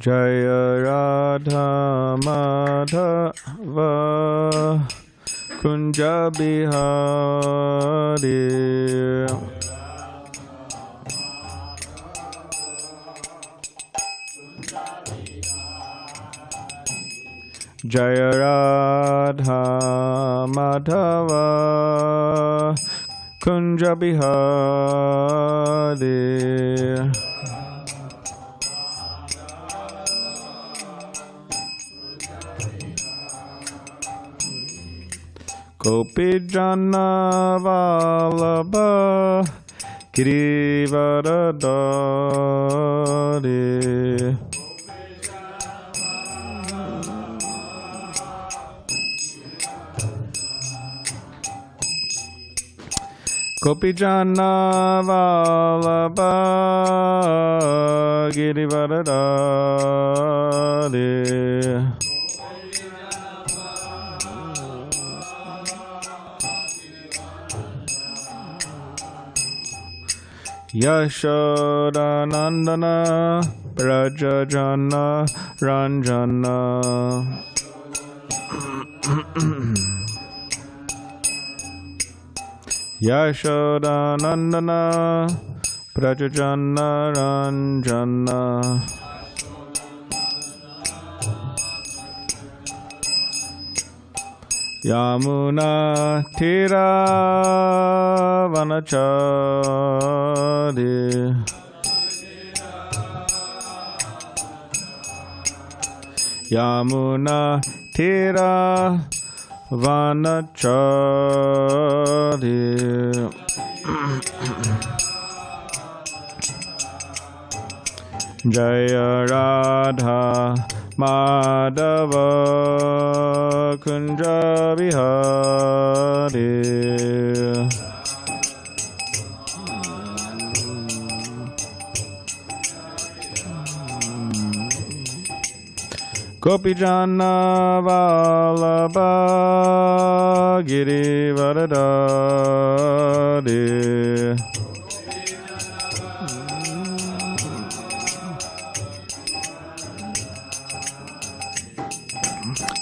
Jaya Radha Madhava Kunja Bihari Jaya Radha Madhava Kunja Bihari Gopi Jana Vallabha Girivaradari Gopi Jana Vallabha Girivaradari Yashoda Nandana Brajajana Ranjana Yashoda Nandana Brajajana Ranjana Yamuna Tira Vanachari Yamuna Tira Vanachari Jaya Radha Madhava Kunja Bihari Gopi Jana Vallabha Girivaradari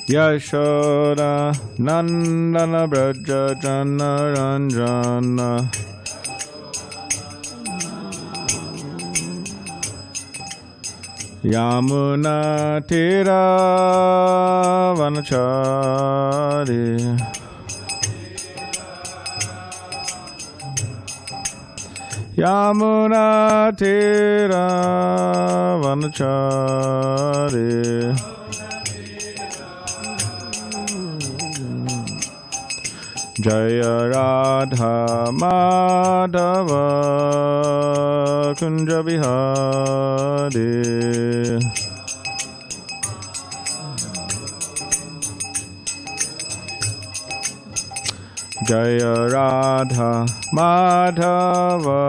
Yashoda Nandana Brajajana Ranjana Yamuna Tira Vanachari Yamuna Tira Vanachari Jaya Radha Madhava Kunja Bihari Jaya Radha Madhava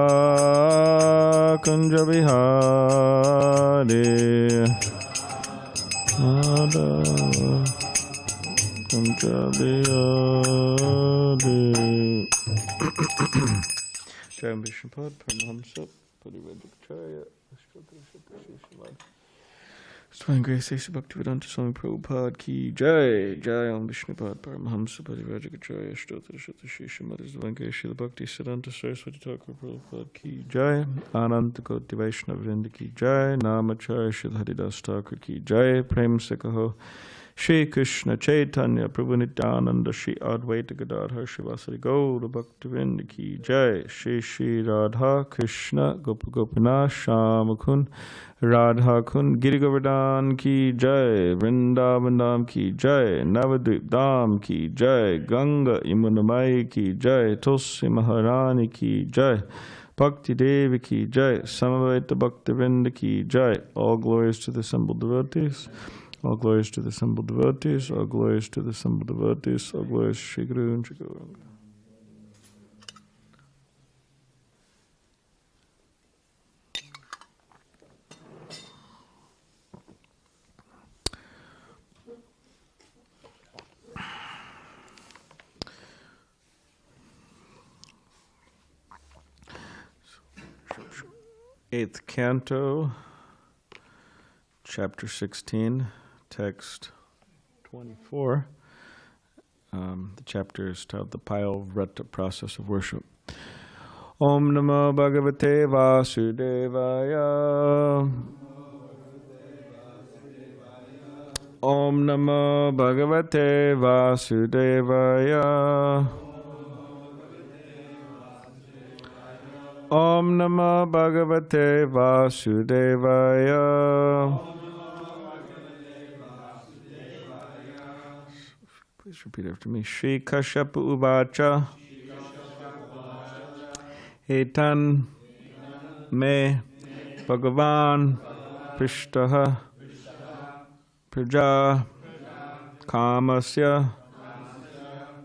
Kunja Bihari Madhava Kunja Bihari Jai Vishnupad Paramahamsa Parivrajacharya Srimad Swami Grace Asa Bhaktivedanta Swami Prabhupada Ki Jai Jai Om Vishnupad Paramahamsa Parivrajacharya Srimad Srila Bhakti Siddhanta Saraswati Thakur Prabhupada Ki Jai Ananta Koti Vaishnava Vrinda Ki Jai Namacharya Srila Haridas Thakur Ki Jai Prem Sekaho Shri Krishna Chaitanya Prabhu Nityananda Shri Advaita Gadadhar Shivasari Gaura Bhaktivinoda Ki Jai Shri Shri Radha Krishna Gopinath Shamakun Radha Kun Giri Govardhan Ki Jai Vrindavan Dham Ki Jai Navadvip Dham Ki Jai Ganga Yamunamai Ki Jai Tulsi Maharani Ki Jai Bhakti Devi Ki Jai Samaveta Bhaktivinoda Ki Jai. All glories to the assembled devotees. All glories to the assembled devotees, all glories to the assembled devotees, all glories to Shri Guru and Shri Gauranga. Eighth Canto, chapter 16, text 24. The chapter is titled The Pile Vrata Process of Worship. Om Namo Bhagavate Vasudevaya. Om Namo Bhagavate Vasudevaya. Om Namo Bhagavate Vasudevaya. Please repeat after me. Shri Kashyapa Uvacha. Etan me Bhagavan Prishtaha Praja Kamasya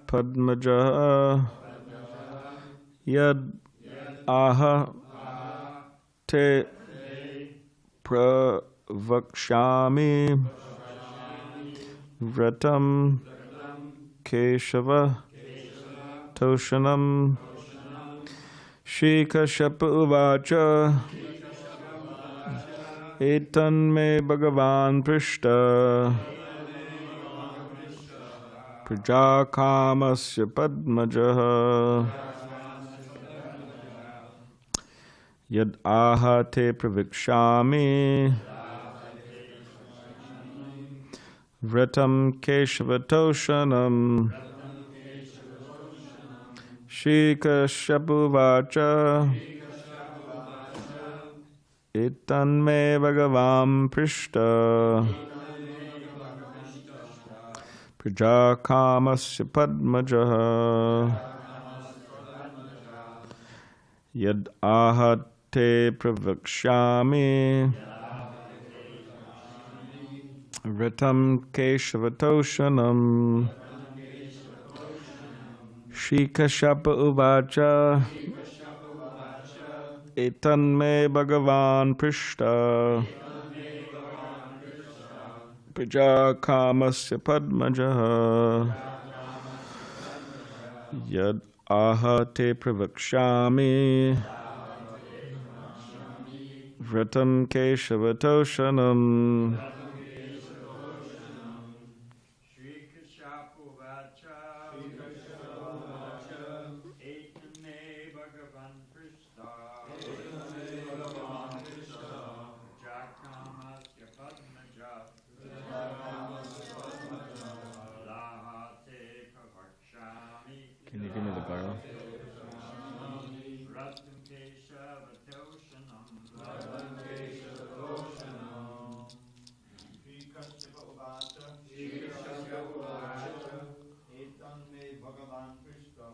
Padmaja Yad Aha Te Pravakshami Vratam Keshava Toshanam Shri Kashyapa Uvacha Etan me Bhagavan Prishta Prajakamasya Padmajaha Yad aha te pravikshami Vratam Keshavatoshanam Shri Kashyapa Uvacha Etan me Bhagavam Prishta Prajakamasya Padmajaha Yad aha te pravikshami Vratam Keshavatoshanam Shri Kashyapa Uvacha Etan me Bhagavan Prishta Prajakamasya Padmajaha Yad aha te pravikshami Vratam Keshavatoshanam Shri Kashyapa Uvacha Etan me Bhagavan Prishta Prajakamasya Padmaja Lahate Pravakshami. Can you give me the garland? Vratam Keshavatoshanam Shri Kashyapa Uvacha Etan me Bhagavan Krishna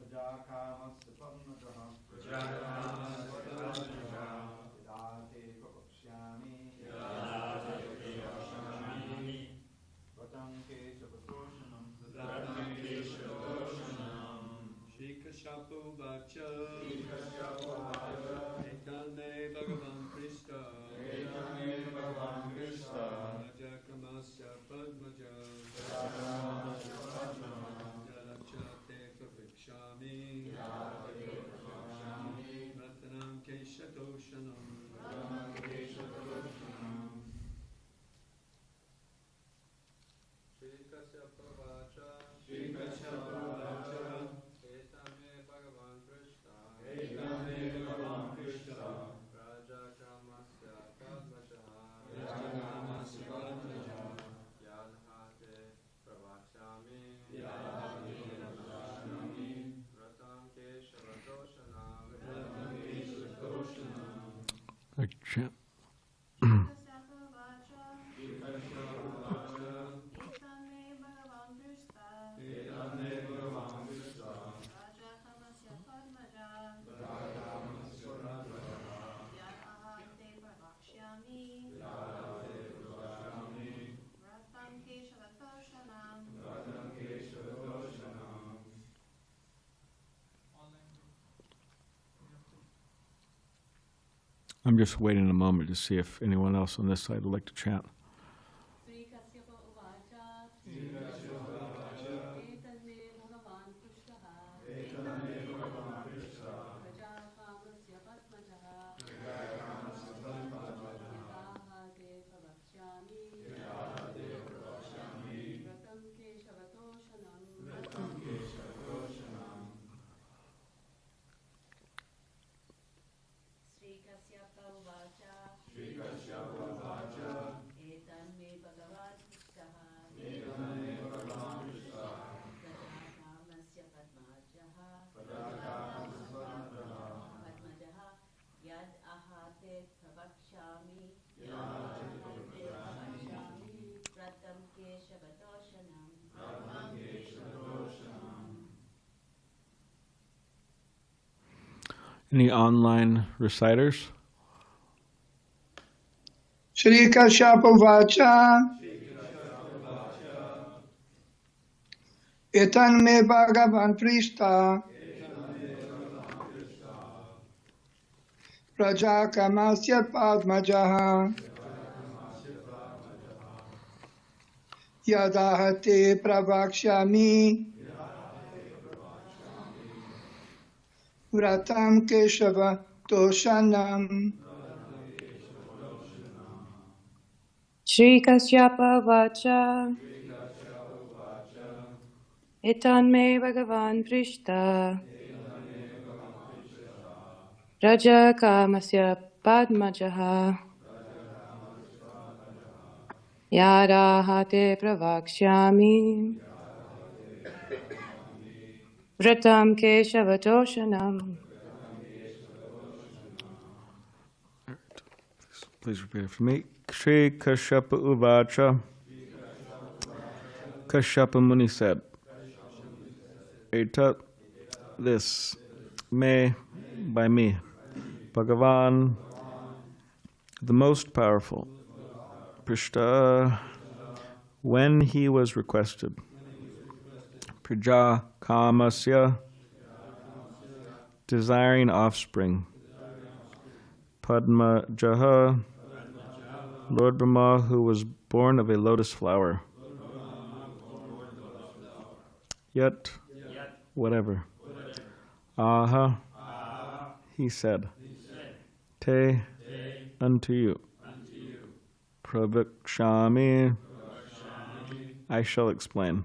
Prajakamasya Padmajaha Yadate Prakshami Vratam Keshavatoshanam Shri Kashyapa Uvacha Etan me Bhagavan Krishna Prajakamasya Padmaja Yadachate Pravikshami Ratanam Keshatoshanam Shri Kashyapa Uvacha Etan me Bhagavan Krishna Prajakamasya Padmaja Yadhate Pravakshami Vratam Keshavatoshanam I'm just waiting a moment to see if anyone else on this side would like to chant. Shri Kashyapa Uvacha Etan me Bhagavan Krishna Prajakamasya Padmajaha Etan me Bhagavat Krishna Kamasya Padmajaha Yad Ahate Prabhakshami Pratam Keshavatoshanam. Any online reciters? Shri Kashyapa Vacha Etan me Bhagavan Prishta Raja Kamasya Padmajaha Yadahate Prabhakshami Vratam Keshava Toshanam. Shri Kashyapa Vacha Etan me Bhagavan Prishta Raja Kamasya Padmajaha Yadahate Pravakshyami Vratam Keshavatoshanam. Please repeat after me. Shri Kashyapa Uvacha. Kashyapa Muni said, Etat, this, me, by me, Bhagavan, the most powerful, Prishta, when he was requested, Praja Kamasya, desiring offspring, Padmajaha, Lord Brahma, who was born of a lotus flower. Yet, whatever. Aha, he said, Te, unto you. Pravakshami, I shall explain.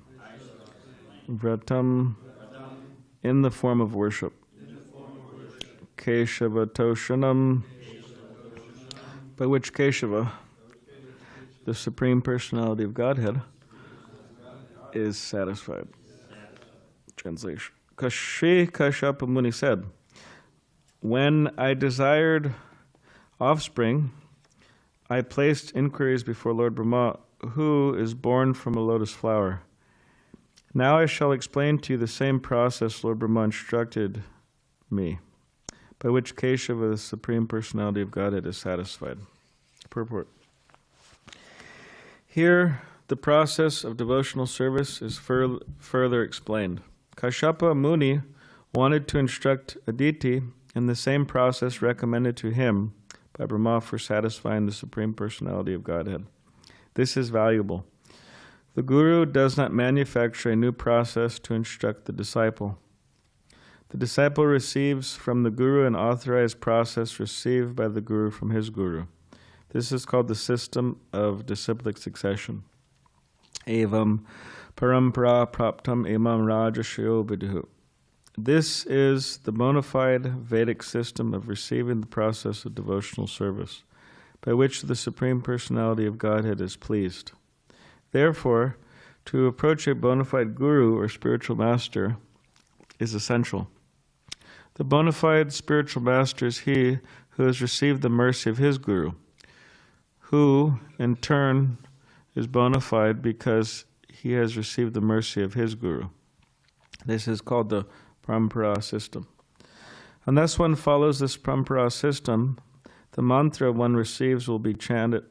Vratam, in the form of worship. Keshavatoshanam, by which Keshava, the Supreme Personality of Godhead, is satisfied. Translation. Shri Kashyapa Muni said, when I desired offspring, I placed inquiries before Lord Brahma, who is born from a lotus flower. Now I shall explain to you the same process Lord Brahma instructed me, by which Keshava, the Supreme Personality of Godhead, is satisfied. Purport. Here, the process of devotional service is further explained. Kashyapa Muni wanted to instruct Aditi in the same process recommended to him by Brahma for satisfying the Supreme Personality of Godhead. This is valuable. The Guru does not manufacture a new process to instruct the disciple. The disciple receives from the Guru an authorized process received by the Guru from his Guru. This is called the system of disciplic succession. Evam parampara praptam imam rajashayo viduhu. This is the bona fide Vedic system of receiving the process of devotional service, by which the Supreme Personality of Godhead is pleased. Therefore, to approach a bona fide Guru or spiritual master is essential. The bona fide spiritual master is he who has received the mercy of his Guru, who, in turn, is bona fide because he has received the mercy of his Guru. This is called the parampara system. Unless one follows this parampara system, the mantra one receives will be chanted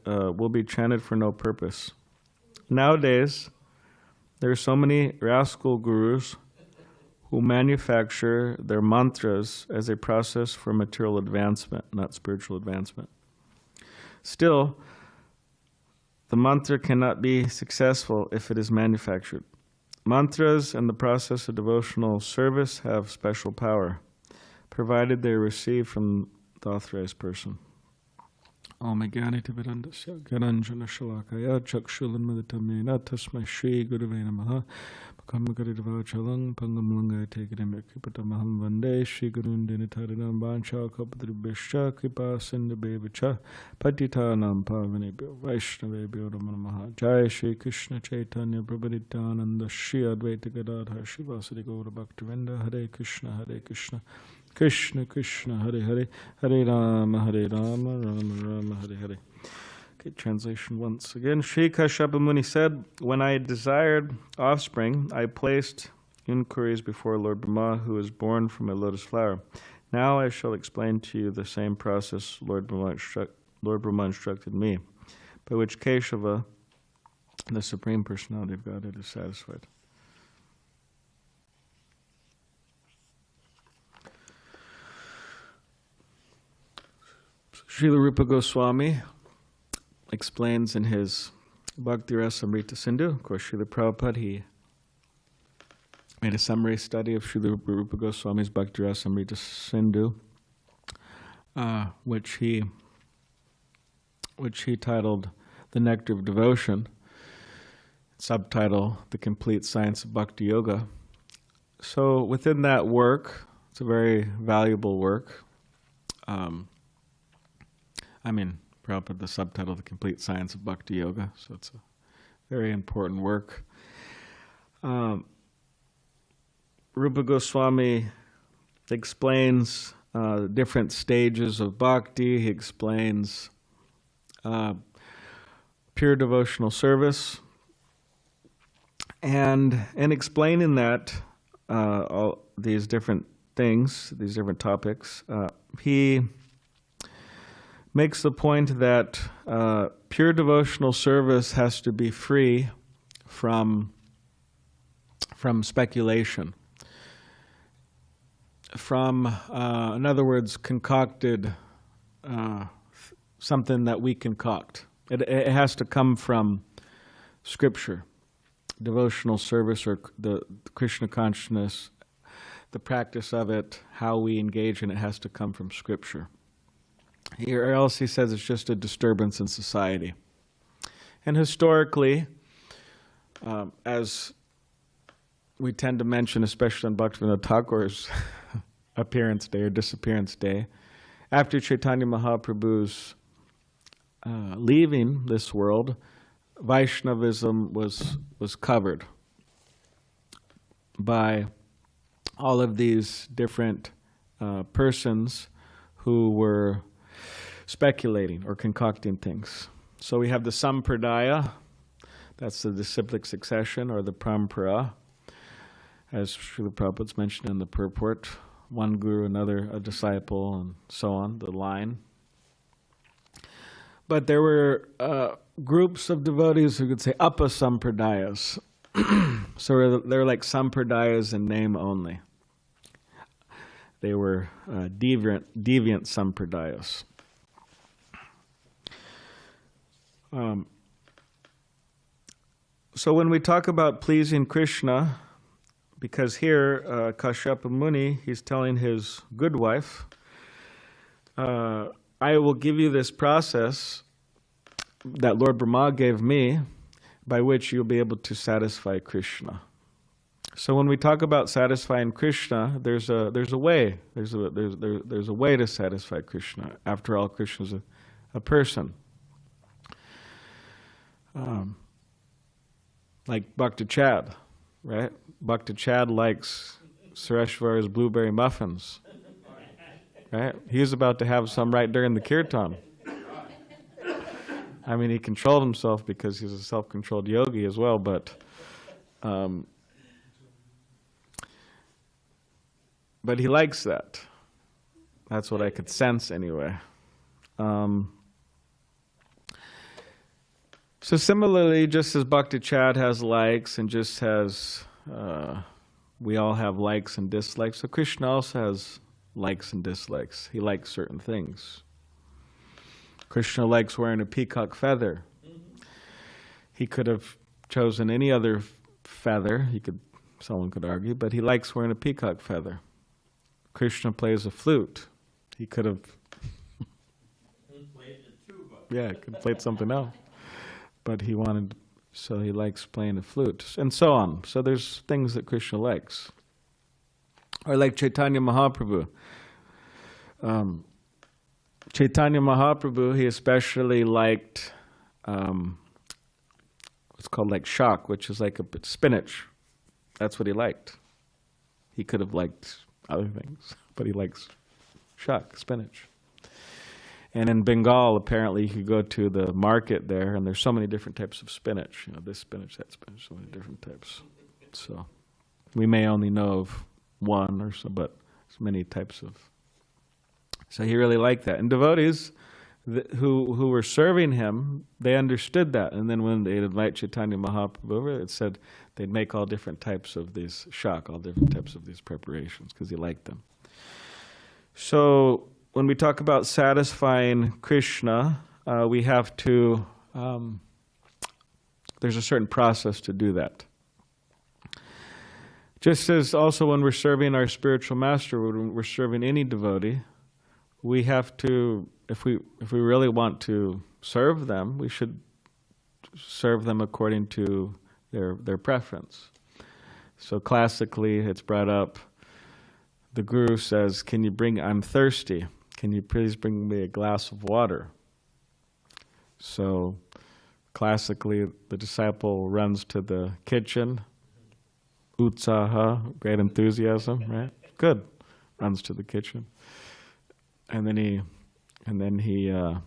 for no purpose. Nowadays, there are so many rascal gurus who manufacture their mantras as a process for material advancement, not spiritual advancement. Still, the mantra cannot be successful if it is manufactured. Mantras and the process of devotional service have special power, provided they are received from the authorized person. Om Jnaniti Vedandasya Garanjana Shalakaya Chakshulanmaditamena Tasmai Shri Gurave Namaha Karmakarivachalang Pangamlanga Tekademic Kipatamaham Vande Shri Gurun Dinitaranam Bancha Kapadribhishcha Kripa Sindhabevacha Patitanam Pavanebhyo Vaishnavebhyo Namaha Jai Shri Krishna Chaitanya Prabhupada Shri Advaita Gadadhar Shivasadi Gaura Bhaktivinoda Hare Krishna Krishna Krishna Hare Hare Hare Rama Rama Rama Hare Hare. Okay, translation once again. Sri Kashyapa Muni said, when I desired offspring, I placed inquiries before Lord Brahma, who is born from a lotus flower. Now I shall explain to you the same process Lord Brahma instructed me, by which Keshava, the Supreme Personality of Godhead, is satisfied. Srila Rupa Goswami explains in his Bhakti Rasamrita Sindhu, of course, Srila Prabhupada, he made a summary study of Srila Rupa Goswami's Bhakti Rasamrita Sindhu, which he titled The Nectar of Devotion, subtitle The Complete Science of Bhakti Yoga. So within that work, it's a very valuable work. Prabhupada, the subtitle, The Complete Science of Bhakti Yoga, so it's a very important work. Rupa Goswami explains different stages of bhakti. He explains pure devotional service. And in explaining that, all these different things, these different topics, he makes the point that pure devotional service has to be free from speculation, from, in other words, concocted, something that we concoct. It has to come from Scripture. Devotional service, or the Krishna consciousness, the practice of it, how we engage in it, has to come from Scripture. Or else he says it's just a disturbance in society. And historically, as we tend to mention, especially on Bhaktivinoda Thakur's appearance day or disappearance day, after Chaitanya Mahaprabhu's leaving this world, Vaishnavism was covered by all of these different persons who were speculating or concocting things. So we have the Sampradaya, that's the disciplic succession, or the Parampara, as Srila Prabhupada's mentioned in the purport, one guru, another a disciple, and so on, the line. But there were groups of devotees who could say Apa Sampradayas. So they're like Sampradayas in name only. They were deviant Sampradayas. So when we talk about pleasing Krishna, because here Kashyapa Muni, he's telling his good wife, I will give you this process that Lord Brahma gave me, by which you'll be able to satisfy Krishna. So when we talk about satisfying Krishna, there's a way. There's a way to satisfy Krishna. After all, Krishna's a person. Like Bhakti Chad, right? Bhakti Chad likes Sureshwar's blueberry muffins, right? He was about to have some right during the kirtan. I mean, he controlled himself because he's a self-controlled yogi as well, but he likes that. That's what I could sense anyway. So similarly, just as Bhakti Chad has likes and just has, we all have likes and dislikes, so Krishna also has likes and dislikes. He likes certain things. Krishna likes wearing a peacock feather. He could have chosen any other feather, someone could argue, but he likes wearing a peacock feather. Krishna plays a flute. He could have Played the tuba. Yeah, could have played something else. But he wanted so he likes playing the flute, and so on. So there's things that Krishna likes. Or like Chaitanya Mahaprabhu. Chaitanya Mahaprabhu, he especially liked what's called like shak, which is like a spinach. That's what he liked. He could have liked other things, but he likes shak, spinach. And in Bengal, apparently, you could go to the market there, and there's so many different types of spinach. You know, this spinach, that spinach, so many different types. So we may only know of one or so, but there's many types of. So he really liked that. And devotees who were serving him, they understood that. And then when they'd invite Chaitanya Mahaprabhu over, it said they'd make all different types of these shak, all different types of these preparations, because he liked them. So when we talk about satisfying Krishna, we have to, there's a certain process to do that. Just as also when we're serving our spiritual master, when we're serving any devotee, we have to, if we really want to serve them, we should serve them according to their preference. So classically, it's brought up, the Guru says, I'm thirsty. Can you please bring me a glass of water? So classically, the disciple runs to the kitchen, utsaha, great enthusiasm, right? Good. Runs to the kitchen. And then he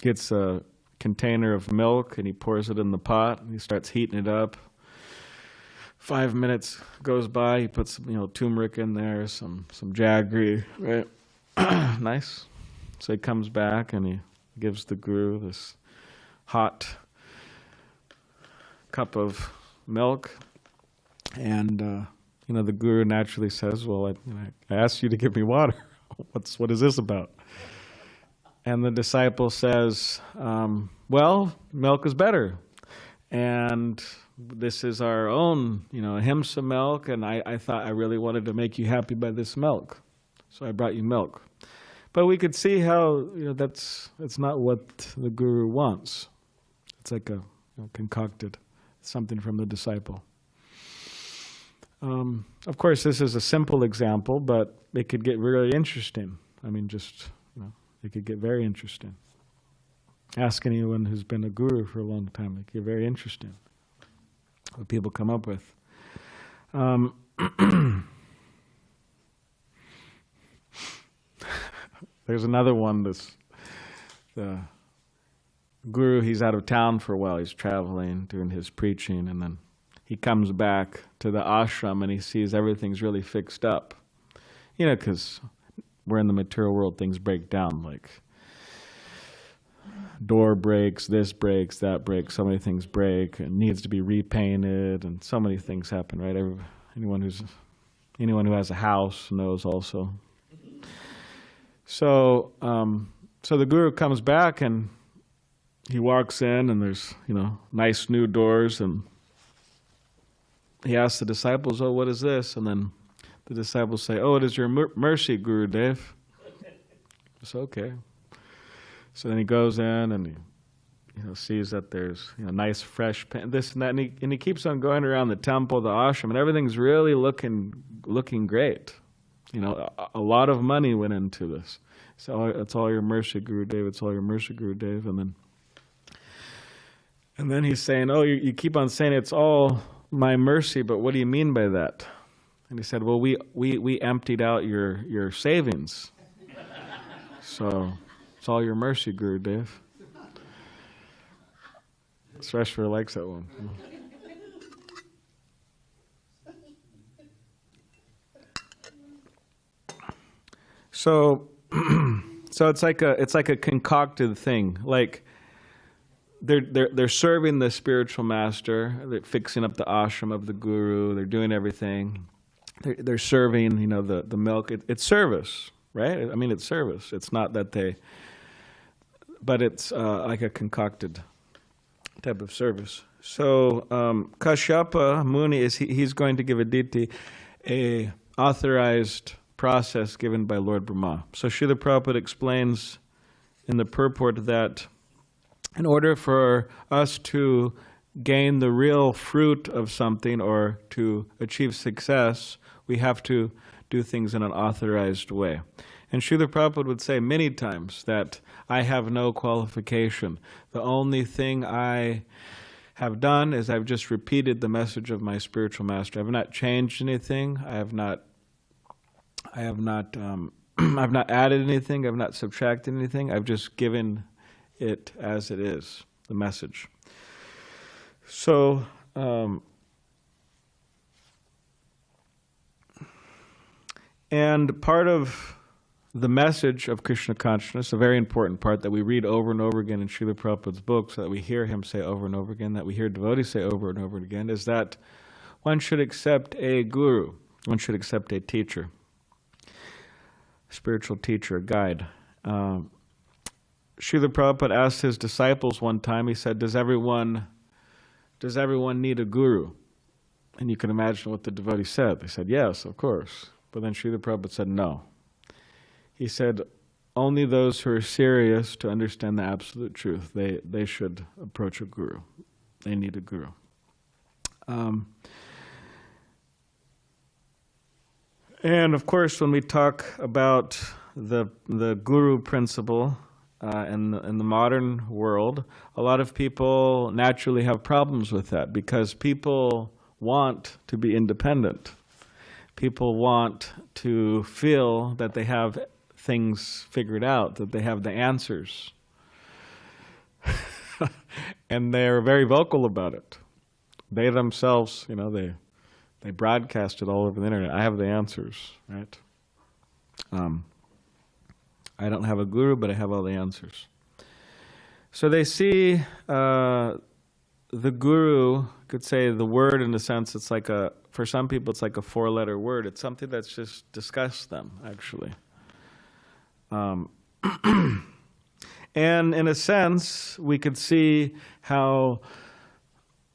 gets a container of milk and he pours it in the pot and he starts heating it up. 5 minutes goes by, he puts turmeric in there, some jaggery, right? Nice. So he comes back and he gives the Guru this hot cup of milk, and the Guru naturally says, "Well, I asked you to give me water. What is this about?" And the disciple says, "Well, milk is better, and this is our own, ahimsa milk, and I thought I really wanted to make you happy by this milk, so I brought you milk." But we could see how it's not what the Guru wants. It's like a concocted something from the disciple. Of course, this is a simple example, but it could get really interesting. I mean, it could get very interesting. Ask anyone who's been a guru for a long time. It could get very interesting what people come up with. There's another one. The Guru, he's out of town for a while. He's traveling, doing his preaching, and then he comes back to the ashram and he sees everything's really fixed up. Because we're in the material world, things break down. Like door breaks, this breaks, that breaks, so many things break, and needs to be repainted, and so many things happen, right? Anyone who has a house knows also. So the Guru comes back and he walks in, and there's nice new doors, and he asks the disciples, "Oh, what is this?" And then the disciples say, "Oh, it is your mercy, Gurudev." It's okay. So then he goes in and he sees that there's nice fresh paint, this and that, and he keeps on going around the temple, the ashram, and everything's really looking great. A lot of money went into this. So it's all your mercy, Gurudev. It's all your mercy, Gurudev. And then he's saying, "Oh, you keep on saying it's all my mercy, but what do you mean by that?" And he said, "Well, we emptied out your savings. So it's all your mercy, Gurudev." Sreshwar likes that one. So it's like a concocted thing. Like they're serving the spiritual master. They're fixing up the ashram of the Guru. They're doing everything. They're serving, the milk. It's service, right? I mean, it's service. It's not that but it's like a concocted type of service. So Kashyapa Muni he's going to give Aditi a authorized process given by Lord Brahma. So Srila Prabhupada explains in the purport that in order for us to gain the real fruit of something or to achieve success, we have to do things in an authorized way. And Srila Prabhupada would say many times that I have no qualification. The only thing I have done is I've just repeated the message of my spiritual master. I've not changed anything. I have not I've not added anything. I've not subtracted anything. I've just given it as it is, the message. So, and part of the message of Krishna consciousness, a very important part that we read over and over again in Srila Prabhupada's books, that we hear him say over and over again, that we hear devotees say over and over again, is that one should accept a guru, one should accept a teacher, spiritual teacher, a guide. Srila Prabhupada asked his disciples one time, he said, does everyone need a guru? And you can imagine what the devotees said. They said, yes, of course. But then Srila Prabhupada said, no. He said, only those who are serious to understand the absolute truth, they should approach a guru. They need a guru. And of course, when we talk about the guru principle in the modern world, a lot of people naturally have problems with that because people want to be independent. People want to feel that they have things figured out, that they have the answers. And they're very vocal about it. They themselves, they broadcast it all over the internet. I have the answers, right? I don't have a guru, but I have all the answers. So they see the guru, could say the word in a sense, it's like for some people it's like a 4-letter word. It's something that's just disgusts them, actually. And in a sense, we could see how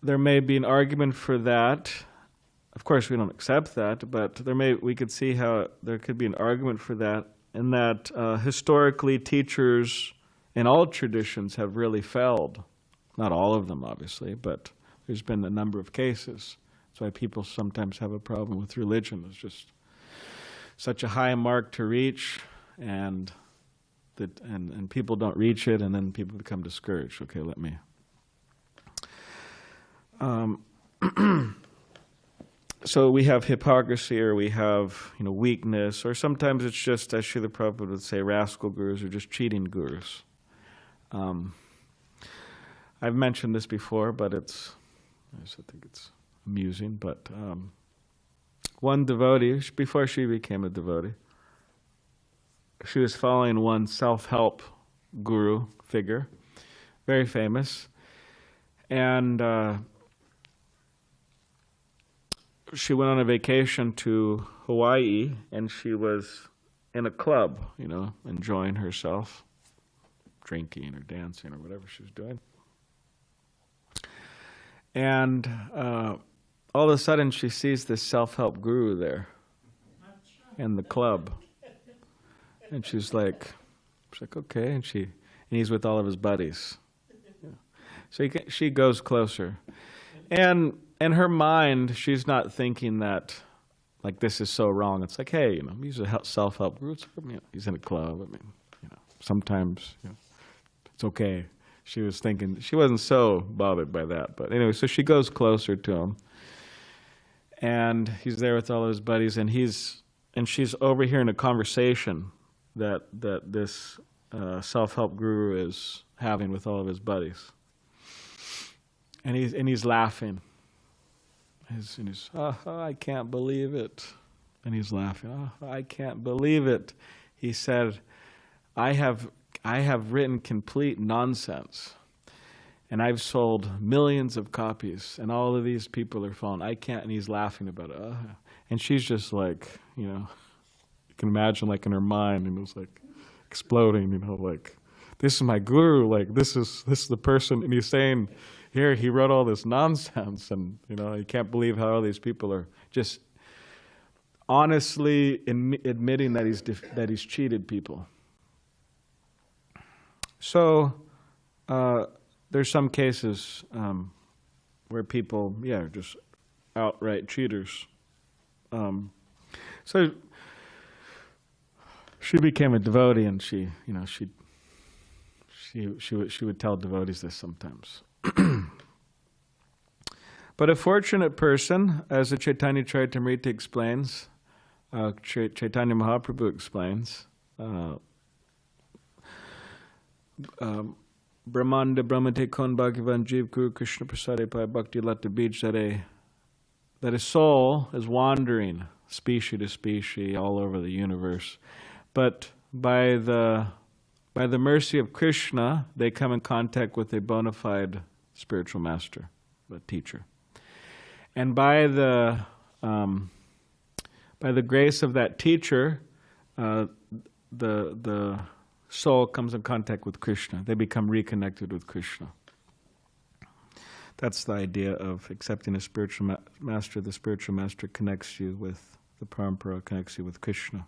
there may be an argument for that. Of course, we don't accept that, but we could see how there could be an argument for that, in that historically teachers in all traditions have really failed. Not all of them, obviously, but there's been a number of cases. That's why people sometimes have a problem with religion. It's just such a high mark to reach, and people don't reach it, and then people become discouraged. Okay, let me. So we have hypocrisy, or we have weakness, or sometimes it's just, as Srila Prabhupada would say, rascal gurus, or just cheating gurus. I've mentioned this before, but I think it's amusing. But one devotee, before she became a devotee, she was following one self-help guru figure, very famous, and she went on a vacation to Hawaii, and she was in a club, enjoying herself, drinking or dancing or whatever she was doing. And all of a sudden she sees this self-help guru there in the club. And she's like, okay, and he's with all of his buddies. Yeah. So she goes closer. And in her mind, she's not thinking that, like, this is so wrong. It's like, hey, he's a self-help group. He's in a club. Sometimes it's okay. She was thinking, she wasn't so bothered by that. But anyway, so she goes closer to him. And he's there with all of his buddies, and she's overhearing a conversation that this self-help guru is having with all of his buddies. And he's laughing. He's I can't believe it. And he's laughing. I can't believe it. He said, I have written complete nonsense, and I've sold millions of copies, and all of these people are falling. I can't. And he's laughing about it. And she's just like, you can imagine, like, in her mind, and it was like exploding. Like, this is my guru. Like, this is the person, and he's saying, here, he wrote all this nonsense, and he can't believe how all these people are just honestly admitting that he's cheated people. So there's some cases where people, are just outright cheaters. So she became a devotee, and she would tell devotees this sometimes. But a fortunate person, as the Chaitanya Charitamrita explains, Chaitanya Mahaprabhu explains, Brahmanda Brahmate Kon Bhagavan Jeev Guru Krishna Prasade Pai Bhakti Lata Beach, that a soul is wandering species to species all over the universe, but by the mercy of Krishna, they come in contact with a bona fide spiritual master, a teacher, and by the grace of that teacher, the soul comes in contact with Krishna. They become reconnected with Krishna. That's the idea of accepting a spiritual master. The spiritual master connects you with the parampara, connects you with Krishna.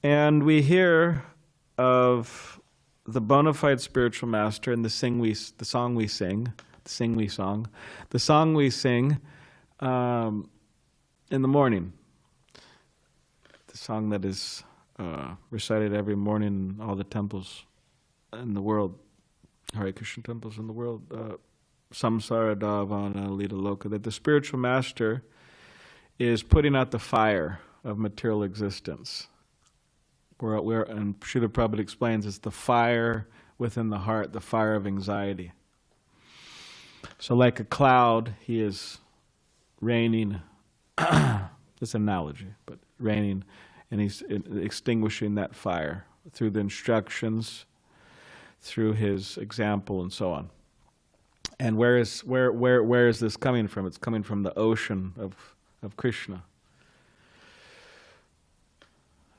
And we hear of the bona fide spiritual master in the song we sing in the morning. The song that is recited every morning in all the temples in the world, Hare Krishna temples in the world, Samsara Dhavana Lita Loka, that the spiritual master is putting out the fire of material existence. And Srila Prabhupada explains, it's the fire within the heart, the fire of anxiety. So like a cloud, he is raining, this analogy, but raining, and he's extinguishing that fire through the instructions, through his example, and so on. And where is this coming from? It's coming from the ocean of Krishna.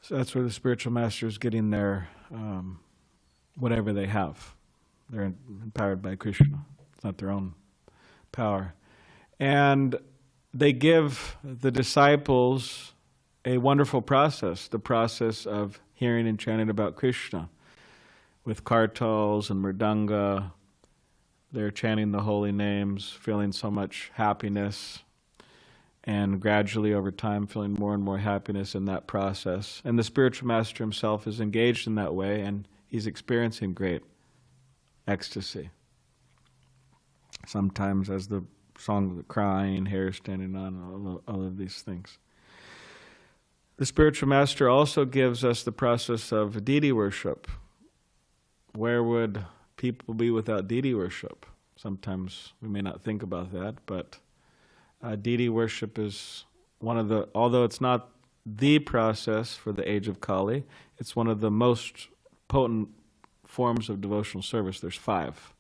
So that's where the spiritual master is getting their whatever they have. They're empowered by Krishna. It's not their own power. And they give the disciples a wonderful process, the process of hearing and chanting about Krishna. With kartals and mridanga, they're chanting the holy names, feeling so much happiness, and gradually over time feeling more and more happiness in that process. And the spiritual master himself is engaged in that way, and he's experiencing great ecstasy. Sometimes as the song of the crying, hair standing on, all of these things. The spiritual master also gives us the process of deity worship. Where would people be without deity worship? Sometimes we may not think about that, but deity worship is one of the, although it's not the process for the age of Kali, it's one of the most potent forms of devotional service. There's 5.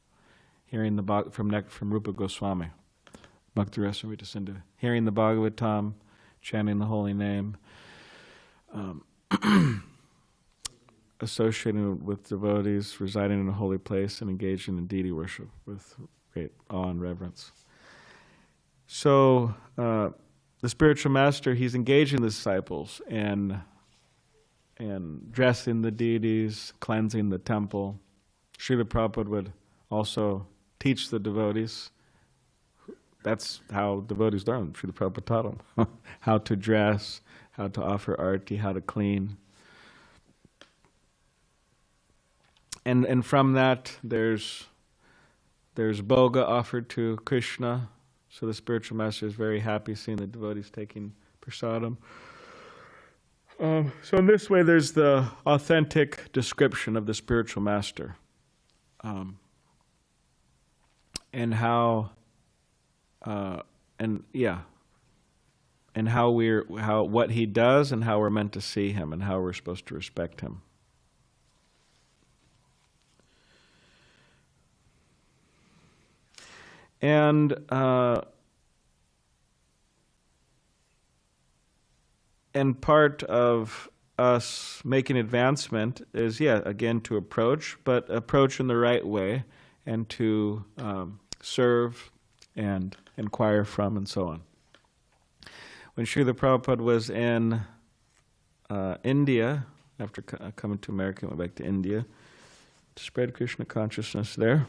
Hearing the from Rupa Goswami, Bhakti Rasamrita Sindhu. Hearing the Bhagavatam, chanting the holy name, associating with devotees, residing in a holy place, and engaging in deity worship with great awe and reverence. So the spiritual master, he's engaging the disciples and dressing the deities, cleansing the temple. Srila Prabhupada would also teach the devotees. That's how devotees learn. Srila Prabhupada taught them how to dress, how to offer arti, how to clean. And from that, there's bhoga offered to Krishna. So the spiritual master is very happy seeing the devotees taking prasadam. So in this way, there's the authentic description of the spiritual master, and how, what he does, and how we're meant to see him, and how we're supposed to respect him. And part of us making advancement is, again, to approach, but approach in the right way, and to serve and inquire from, and so on. When Srila Prabhupada was in India, after coming to America, went back to India, to spread Krishna consciousness there.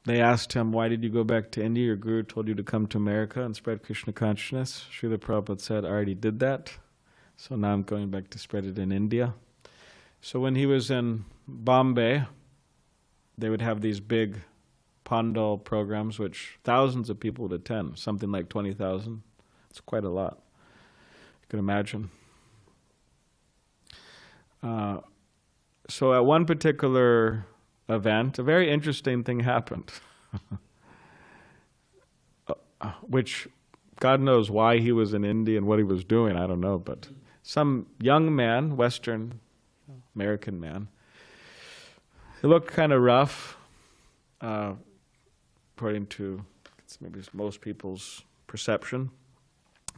They asked him, why did you go back to India? Your guru told you to come to America and spread Krishna consciousness. Srila Prabhupada said, I already did that, so now I'm going back to spread it in India. So when he was in Bombay, they would have these big Pandal programs, which thousands of people would attend, something like 20,000. It's quite a lot. You can imagine. So at one particular event, a very interesting thing happened, which God knows why he was in India and what he was doing, I don't know, but some young man, Western American man, he looked kind of rough, according to maybe most people's perception,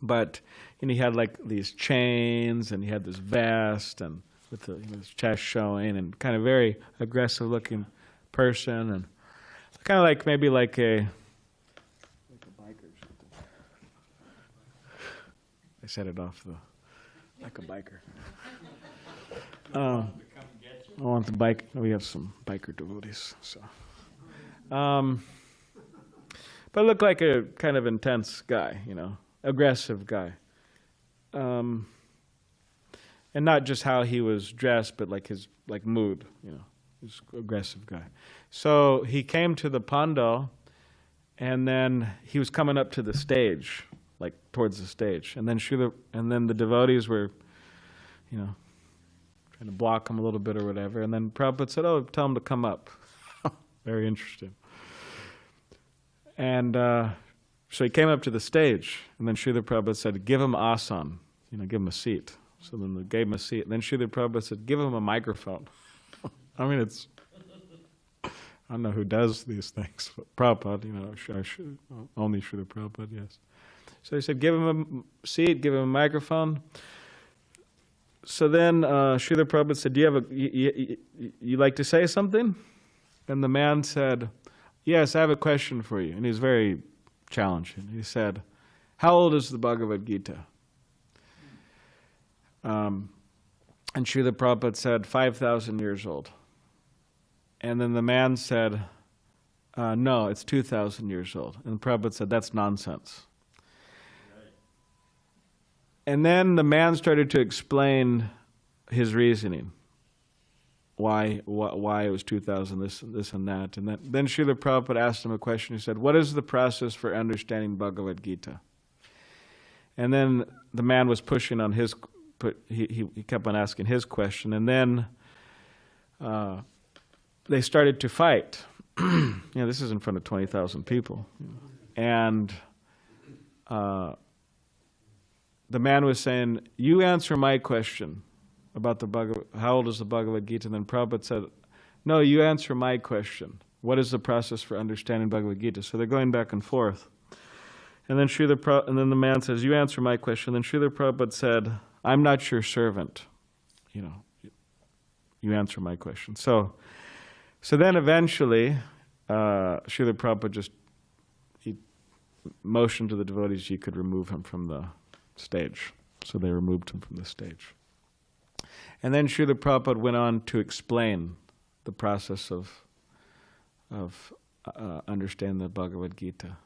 but he had like these chains and he had this vest and with his chest showing and kind of very aggressive looking person and kind of like maybe like a biker or something. I set it off like a biker. I want the bike. We have some biker devotees, so. But looked like a kind of intense guy, aggressive guy. And not just how he was dressed, but like his mood, he's an aggressive guy. So he came to the pandal, and then he was coming up to the stage, like towards the stage, and then the devotees were, trying to block him a little bit or whatever. And then Prabhupada said, "Oh, tell him to come up." Very interesting. And so he came up to the stage, and then Srila Prabhupada said, "Give him asan, give him a seat." So then they gave him a seat. And then Srila Prabhupada said, "Give him a microphone." I mean, I don't know who does these things, but Prabhupada, only Srila Prabhupada, yes. So he said, "Give him a seat, give him a microphone." So then Srila Prabhupada said, "Do you have you like to say something?" And the man said, "Yes, I have a question for you." And he was very challenging. He said, "How old is the Bhagavad Gita?" And Srila Prabhupada said, 5,000 years old. And then the man said, "No, it's 2,000 years old." And Prabhupada said, "That's nonsense." And then the man started to explain his reasoning. Why it was 2,000, this and that. And then Srila Prabhupada asked him a question. He said, "What is the process for understanding Bhagavad Gita?" And then the man was pushing on his, he kept on asking his question. And then they started to fight. This is in front of 20,000 people. And the man was saying, "You answer my question about how old is the Bhagavad Gita?" And then Prabhupada said, "No, you answer my question. What is the process for understanding Bhagavad Gita?" So they're going back and forth. And then and then the man says, "You answer my question." And then Srila Prabhupada said, "I'm not your servant. You answer my question." So then eventually, Srila Prabhupada he motioned to the devotees he could remove him from the stage. So they removed him from the stage. And then Srila Prabhupada went on to explain the process of understanding the Bhagavad Gita.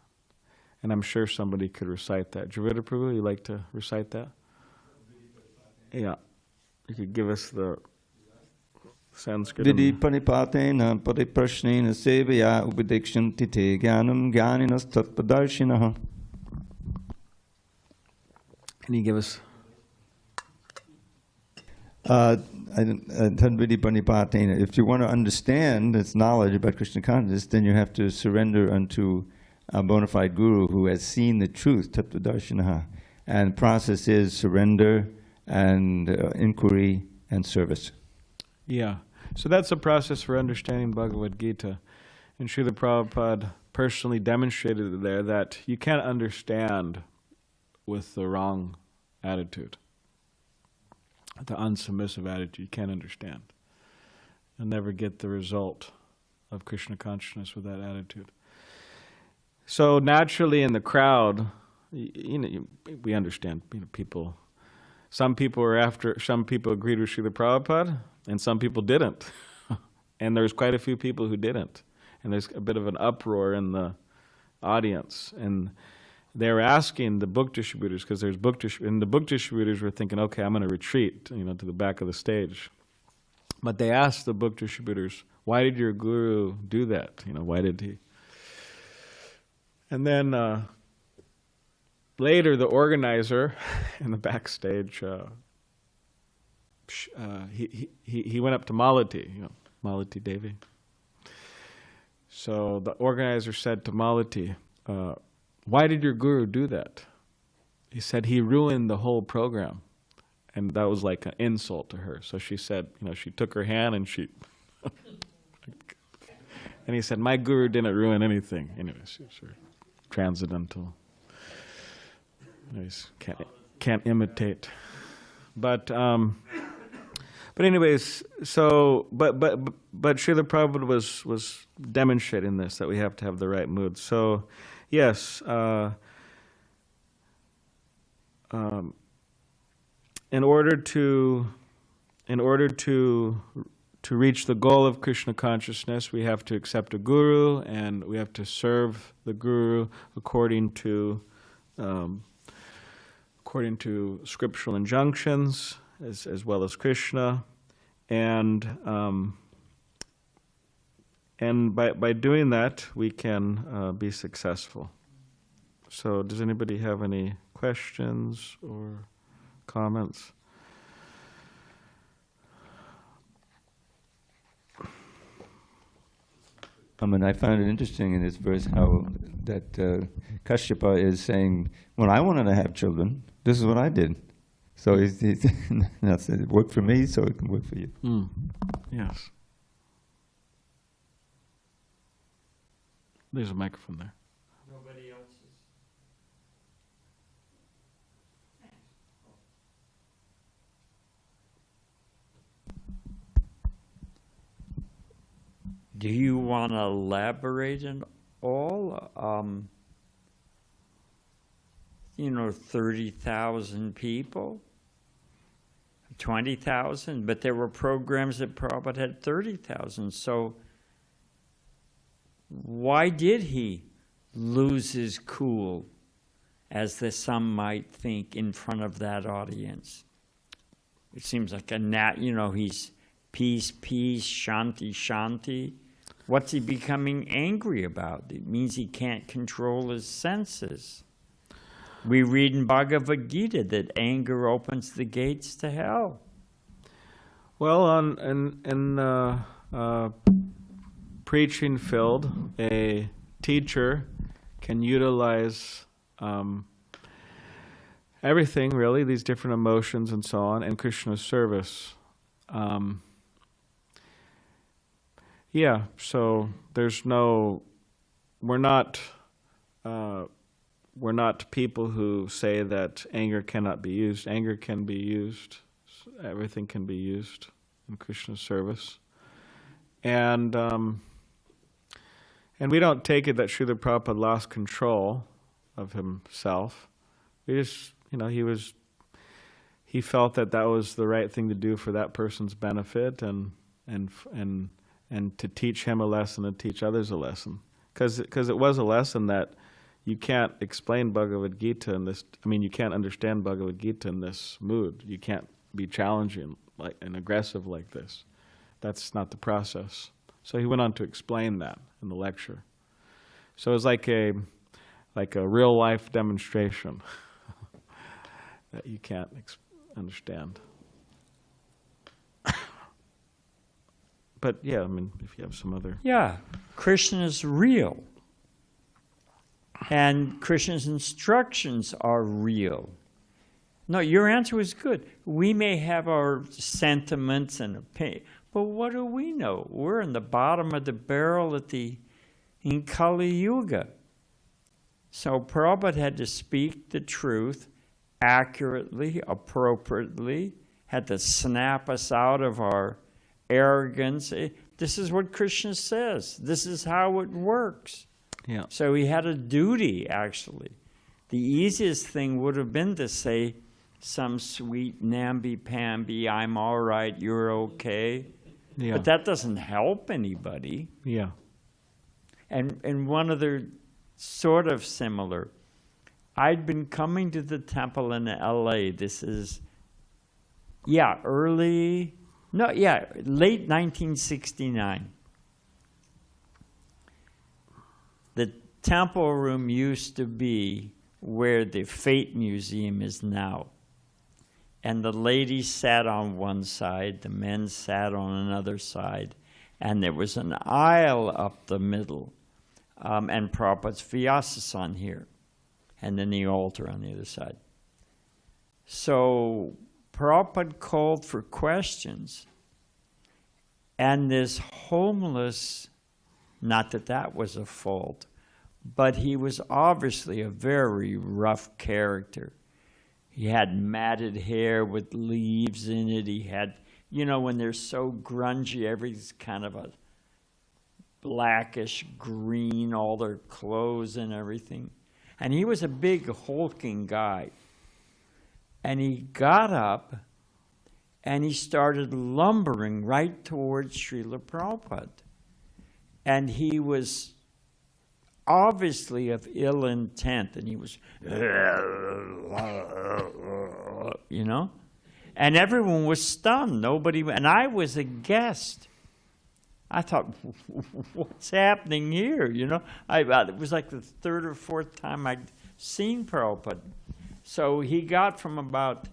And I'm sure somebody could recite that. Javita Prabhu, you like to recite that? Yeah. You could give us the Sanskrit. Vidi panipatena pariprashnena sevaya upadekshanti te jnanam jnaninas tatpadarshinaha. Can you give us? Tadvidi panipatena. If you want to understand this knowledge about Krishna consciousness, then you have to surrender unto a bona fide guru who has seen the truth, tattvadarshinaha. And the process is surrender and inquiry and service. Yeah. So that's a process for understanding Bhagavad Gita. And Srila Prabhupada personally demonstrated there that you can't understand with the wrong attitude. The unsubmissive attitude, you can't understand. You'll never get the result of Krishna consciousness with that attitude. So naturally in the crowd, we understand, people. Some people agreed with Srila Prabhupada, and some people didn't. And there's quite a few people who didn't. And there's a bit of an uproar in the audience. And they were asking the book distributors, because there's and the book distributors were thinking, okay, I'm going to retreat, to the back of the stage. But they asked the book distributors, why did your guru do that? Why did he? And then later, the organizer in the backstage, he went up to Malati, Malati Devi. So the organizer said to Malati, why did your guru do that? He said he ruined the whole program. And that was like an insult to her. So she said, she took her hand and she... And he said, my guru didn't ruin anything. Anyways, sort of transcendental. Anyways, can't imitate. But anyways, so but Srila Prabhupada was demonstrating this, that we have to have the right mood. So yes, in order to reach the goal of Krishna consciousness, we have to accept a guru, and we have to serve the guru according to scriptural injunctions, as well as Krishna, and by doing that, we can be successful. So, does anybody have any questions or comments? I found it interesting in this verse how that Kashyapa is saying, when I wanted to have children, this is what I did. So it worked for me, so it can work for you. Yes. There's a microphone there. Nobody else is. Do you want to elaborate on all? 30,000 people, 20,000, but there were programs that Prabhupada had 30,000. So why did he lose his cool, as some might think, in front of that audience? It seems like he's peace, peace, shanti, shanti. What's he becoming angry about? It means he can't control his senses. We read in Bhagavad Gita that anger opens the gates to hell. Well, in preaching field, a teacher can utilize everything, really, these different emotions and so on, in Krishna's service. Yeah, so we're not people who say that anger cannot be used. Anger can be used. Everything can be used in Krishna's service. And we don't take it that Srila Prabhupada lost control of himself. We just, he felt that was the right thing to do for that person's benefit, and to teach him a lesson and teach others a lesson. Because it was a lesson that you can't explain Bhagavad Gita in this. You can't understand Bhagavad Gita in this mood. You can't be challenging and aggressive like this. That's not the process. So he went on to explain that in the lecture. So it was like a real life demonstration that you can't understand. But yeah, if you have some other... Yeah, Krishna is real. And Krishna's instructions are real. No, your answer was good. We may have our sentiments and opinions, but what do we know? We're in the bottom of the barrel in Kali Yuga. So Prabhupada had to speak the truth accurately, appropriately, had to snap us out of our arrogance. This is what Krishna says. This is how it works. Yeah. So he had a duty, actually. The easiest thing would have been to say, some sweet namby-pamby, I'm all right, you're okay. Yeah. But that doesn't help anybody. Yeah. And one other sort of similar, I'd been coming to the temple in LA. This is, late 1969. The temple room used to be where the Fate Museum is now. And the ladies sat on one side, the men sat on another side, and there was an aisle up the middle, and Prabhupada's Vyasa here, and then the altar on the other side. So Prabhupada called for questions, and this homeless, not that that was a fault, but he was obviously a very rough character. He had matted hair with leaves in it. He had, when they're so grungy, everything's kind of a blackish green, all their clothes and everything. And he was a big, hulking guy. And he got up and he started lumbering right towards Srila Prabhupada. And he was obviously of ill intent, and he was, and everyone was stunned. And I was a guest. I thought, what's happening here? It was like the third or fourth time I'd seen Prabhupada. So he got from about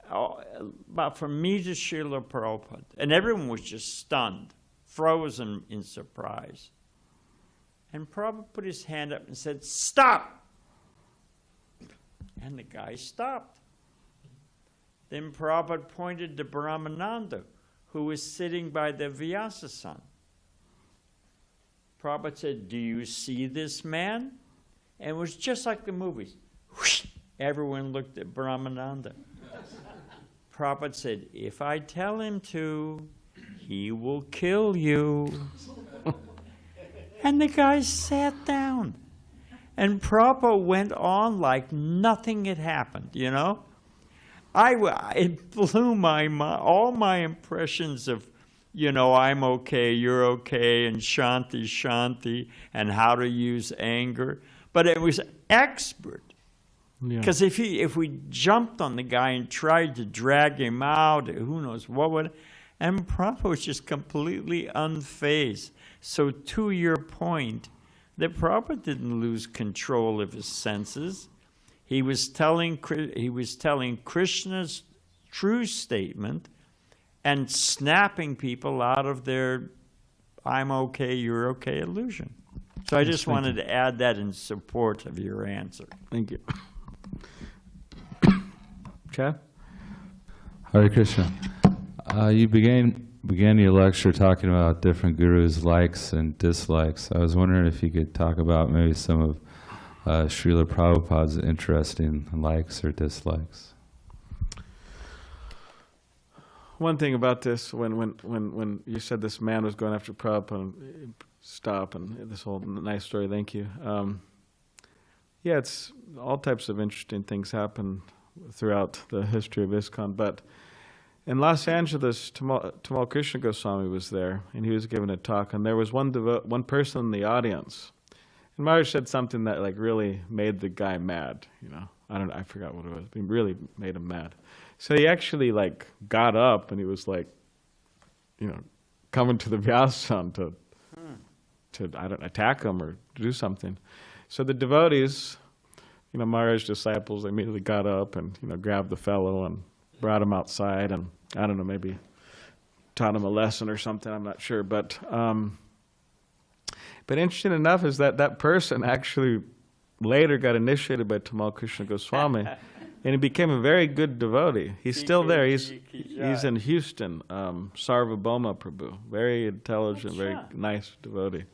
from me to Srila Prabhupada, and everyone was just stunned, frozen in surprise. And Prabhupada put his hand up and said, "Stop!" And the guy stopped. Then Prabhupada pointed to Brahmananda, who was sitting by the Vyasa. Prabhupada said, "Do you see this man?" And it was just like the movies. Whoosh! Everyone looked at Brahmananda. Prabhupada said, "If I tell him to, he will kill you." And the guy sat down. And Prabhupada went on like nothing had happened, It blew my mind. All my impressions of, I'm okay, you're okay, and shanti, shanti, and how to use anger. But it was expert. Because if we jumped on the guy and tried to drag him out, who knows what would. And Prabhupada was just completely unfazed. So to your point, that Prabhupada didn't lose control of his senses. He was telling Krishna's true statement and snapping people out of their "I'm okay, you're okay" illusion. So I just wanted to add that in support of your answer. Thank you. Chad? Hare Krishna. You began your lecture talking about different gurus' likes and dislikes. I was wondering if you could talk about maybe some of Srila Prabhupada's interesting likes or dislikes. One thing about this, when you said this man was going after Prabhupada, stop, and this whole nice story, thank you. It's all types of interesting things happen throughout the history of ISKCON, but in Los Angeles, Tamal Krishna Goswami was there, and he was giving a talk, and there was one person in the audience, and Maharaj said something that really made the guy mad. I don't know, I forgot what it was. It really made him mad. So he actually got up, and he was coming to the Vyasa to attack him or do something. So the devotees, Maharaj's disciples, they immediately got up and grabbed the fellow and brought him outside, and I don't know, maybe taught him a lesson or something, I'm not sure. But interesting enough is that person actually later got initiated by Tamal Krishna Goswami, and he became a very good devotee. He's still there. He's in Houston, Sarvabhauma Prabhu. Very intelligent, very nice devotee.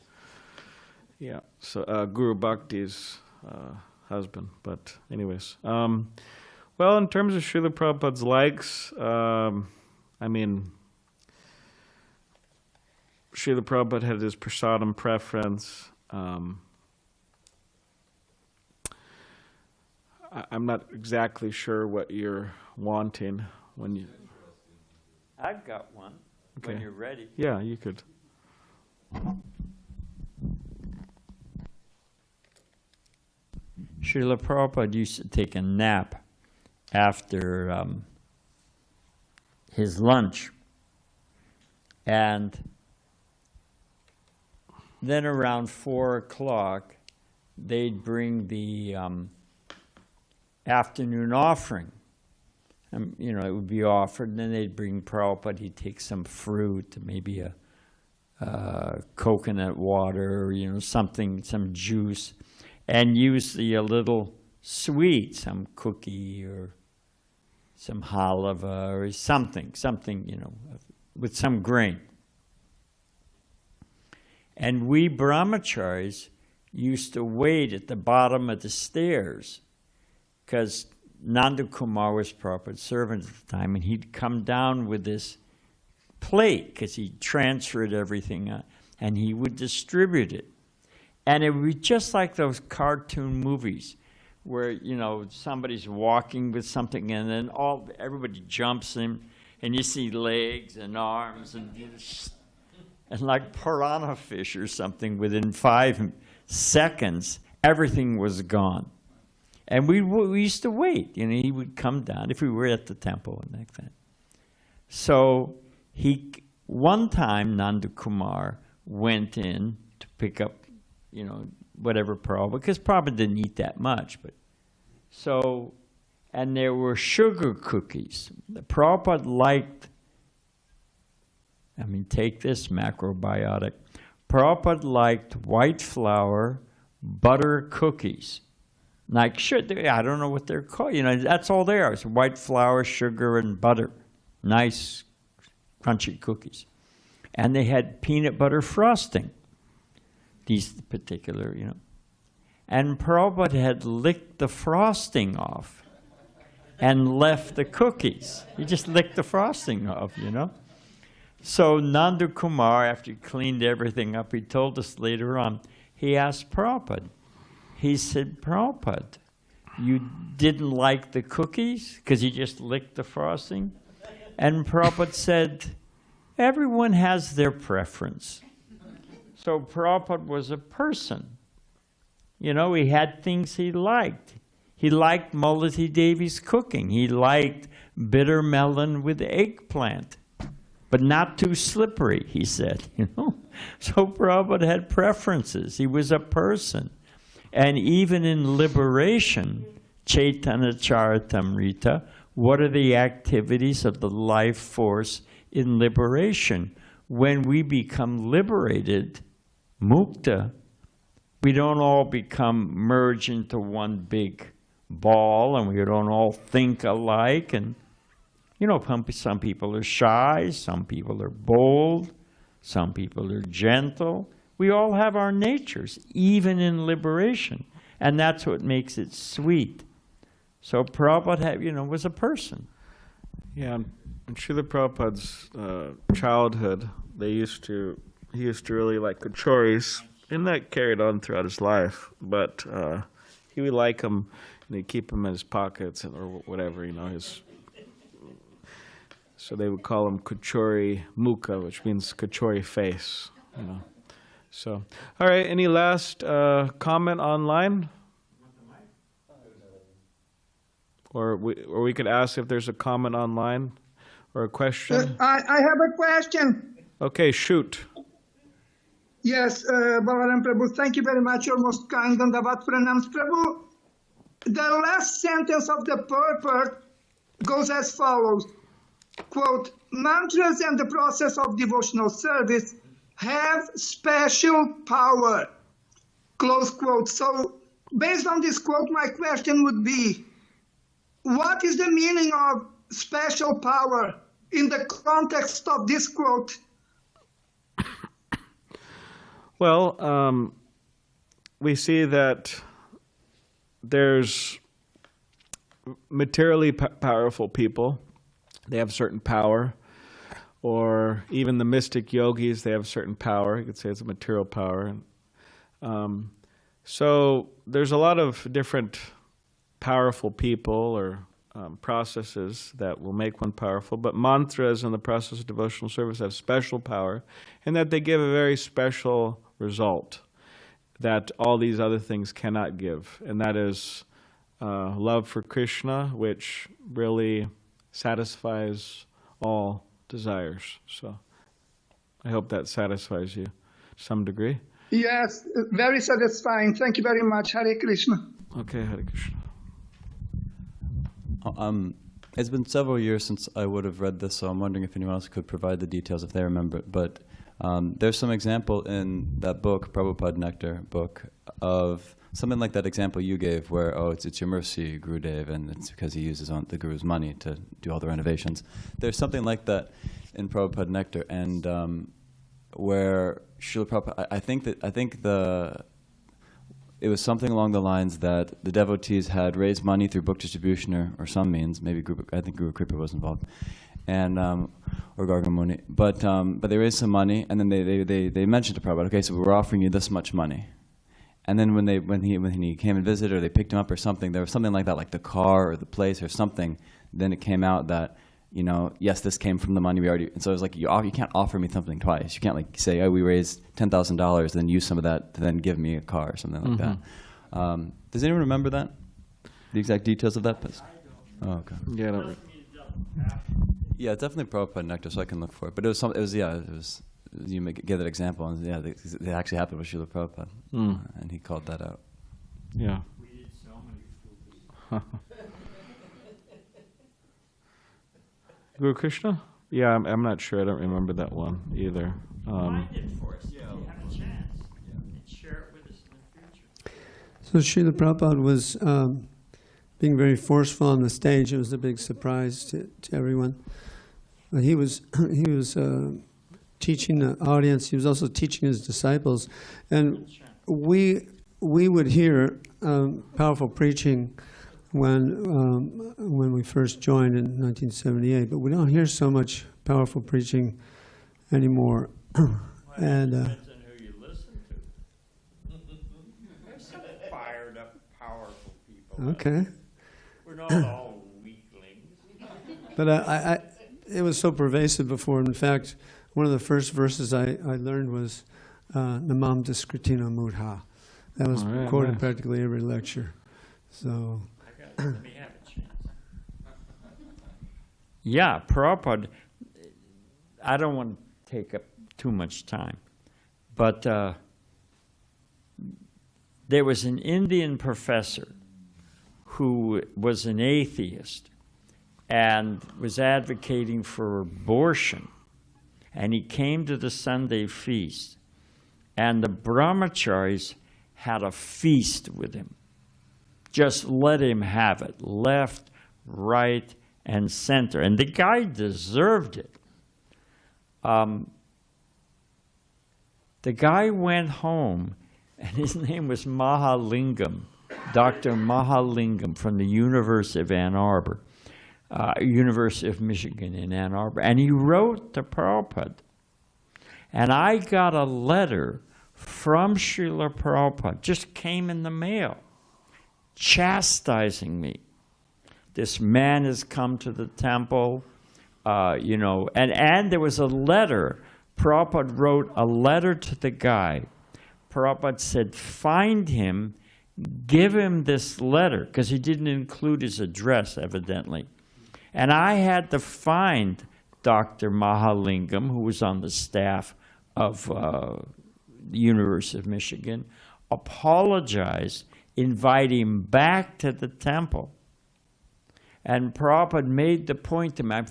Yeah, so Guru Bhakti's husband. But anyways, well, in terms of Srila Prabhupada's likes, Srila Prabhupada had his prasadam I'm not exactly sure what you're wanting when you. I've got one. Okay. When you're ready. Yeah, you could. Srila Prabhupada used to take a nap after his lunch. And then around 4 o'clock, they'd bring the afternoon offering. You know, it would be offered, and then they'd bring Prabhupada. He'd take some fruit, maybe a coconut water, you know, something, some juice, and usually a little sweet, some cookie or some halava or something, you know, with some grain. And we brahmacharis used to wait at the bottom of the stairs because Nanda Kumar was Prabhupada's servant at the time, and he'd come down with this plate because he transferred everything, and he would distribute it. And it would be just like those cartoon movies where, you know, somebody's walking with something and then everybody jumps in and you see legs and arms and like piranha fish or something. Within 5 seconds, everything was gone. And we used to wait. You know, he would come down if we were at the temple and like that. So one time Nanda Kumar went in to pick up, you know, whatever Prabhupada, because Prabhupada didn't eat that much. And there were sugar cookies. The Prabhupada liked, take this macrobiotic. Prabhupada liked white flour, butter cookies. Like, I don't know what they're called. You know, that's all they are. It's white flour, sugar, and butter. Nice, crunchy cookies. And they had peanut butter frosting. These particular, you know. And Prabhupada had licked the frosting off and left the cookies. He just licked the frosting off, you know. So Nanda Kumar, after he cleaned everything up, he told us later on, he asked Prabhupada, he said, Prabhupada, you didn't like the cookies because you just licked the frosting? And Prabhupada said, everyone has their preference. So Prabhupada was a person. You know, he had things he liked. He liked Malati Devi's cooking. He liked bitter melon with eggplant, but not too slippery, he said, you know. So Prabhupada had preferences. He was a person. And even in liberation, Chaitanya Charitamrita, what are the activities of the life force in liberation? When we become liberated, mukta, we don't all become merged into one big ball, and we don't all think alike. And, you know, some people are shy, some people are bold, some people are gentle. We all have our natures, even in liberation. And that's what makes it sweet. So Prabhupada was a person. Yeah, in Srila Prabhupada's childhood, he used to really like kachoris, and that carried on throughout his life. But he would like them, and he'd keep them in his pockets or whatever, you know. So they would call him kachori mukha, which means kachori face, you know. So, all right, any last comment online? Or we could ask if there's a comment online or a question. I have a question. Okay, shoot. Yes, Balaram Prabhu, thank you very much. You're most kind. Dandavat pranams. Prabhu, the last sentence of the purport goes as follows. Quote, mantras and the process of devotional service have special power. Close quote. So, based on this quote, my question would be, what is the meaning of special power in the context of this quote? Well, we see that there's materially powerful people. They have certain power. Or even the mystic yogis, they have certain power. You could say it's a material power. So there's a lot of different powerful people or processes that will make one powerful, but mantras in the process of devotional service have special power, and that they give a very special result that all these other things cannot give, and that is love for Krishna, which really satisfies all desires. So I hope that satisfies you to some degree. Yes, very satisfying. Thank you very much. Hare Krishna. Okay, Hare Krishna. It's been several years since I would have read this, so I'm wondering if anyone else could provide the details if they remember it. But there's some example in that book, Prabhupada Nectar book, of something like that example you gave, where it's your mercy, Gurudev, and it's because he uses the Guru's money to do all the renovations. There's something like that in Prabhupada Nectar, and where Srila Prabhupada, I think it was something along the lines that the devotees had raised money through book distribution or some means, maybe I think Guru Kripa was involved, and or Gargamuni, but they raised some money, and then they mentioned to Prabhupada, okay, so we're offering you this much money. And then when he came and visited, or they picked him up or something, there was something like that, like the car or the place or something. Then it came out that, yes, this came from the money we already. And so it was like, you can't offer me something twice. You can't like say, oh, we raised $10,000, then use some of that to then give me a car or something like that. Does anyone remember that? The exact details of that? Oh, okay. Yeah, I don't. Yeah, definitely Prabhupada Nectar, so I can look for it. But it was. You gave that example, and yeah, it actually happened with Srila Prabhupada, and he called that out. Yeah. We did so many fools. Guru Krishna? Yeah, I'm not sure. I don't remember that one either. Find it for us if you have a chance, and share it with us in the future. So Srila Prabhupada was being very forceful on the stage. It was a big surprise to everyone. But he was teaching the audience. He was also teaching his disciples, and we would hear powerful preaching when we first joined in 1978, but we don't hear so much powerful preaching anymore. And Depends on who you listen to. There's some fired up, powerful people. okay, We're not all weaklings. but it was so pervasive before. In fact, one of the first verses I learned was Namam Diskritina Mudha. That was quoted practically every lecture. So. Let me have a chance. Yeah, Prabhupada, I don't want to take up too much time, but there was an Indian professor who was an atheist and was advocating for abortion. And he came to the Sunday feast, and the brahmacharis had a feast with him. Just let him have it, left, right, and center. And the guy deserved it. The guy went home, and his name was Mahalingam, Dr. Mahalingam from the University of Ann Arbor. University of Michigan in Ann Arbor, and he wrote to Prabhupada. And I got a letter from Srila Prabhupada, just came in the mail, chastising me. This man has come to the temple, and there was a letter. Prabhupada wrote a letter to the guy. Prabhupada said, find him, give him this letter, because he didn't include his address, evidently. And I had to find Dr. Mahalingam, who was on the staff of the University of Michigan, apologize, invite him back to the temple. And Prabhupada made the point to me,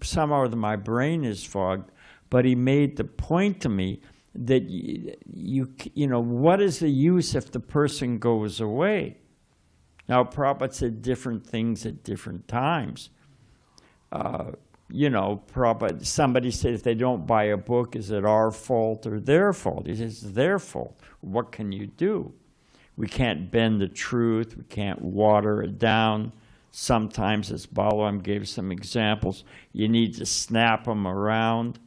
somehow my brain is fogged, but he made the point to me that, what is the use if the person goes away? Now, Prabhupada said different things at different times. Prabhupada, somebody said if they don't buy a book, is it our fault or their fault? He says, it's their fault. What can you do? We can't bend the truth. We can't water it down. Sometimes, as Balaram gave some examples, you need to snap them around.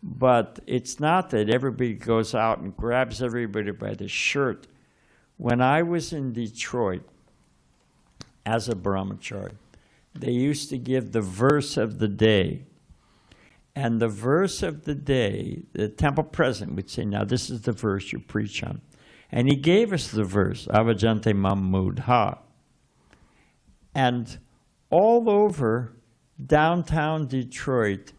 But it's not that everybody goes out and grabs everybody by the shirt. When I was in Detroit, as a brahmachari. They used to give the verse of the day. And the verse of the day, the temple president would say, now this is the verse you preach on. And he gave us the verse, Avajante Mamudha. And all over downtown Detroit,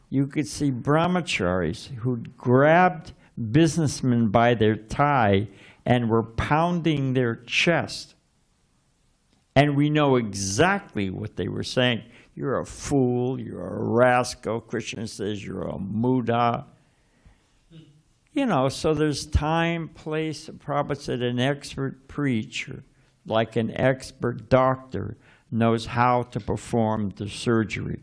you could see brahmacharis who grabbed businessmen by their tie and were pounding their chest. And we know exactly what they were saying. You're a fool, you're a rascal. Krishna says you're a muda. You know, so there's time, place. Prabhupada said an expert preacher, like an expert doctor, knows how to perform the surgery.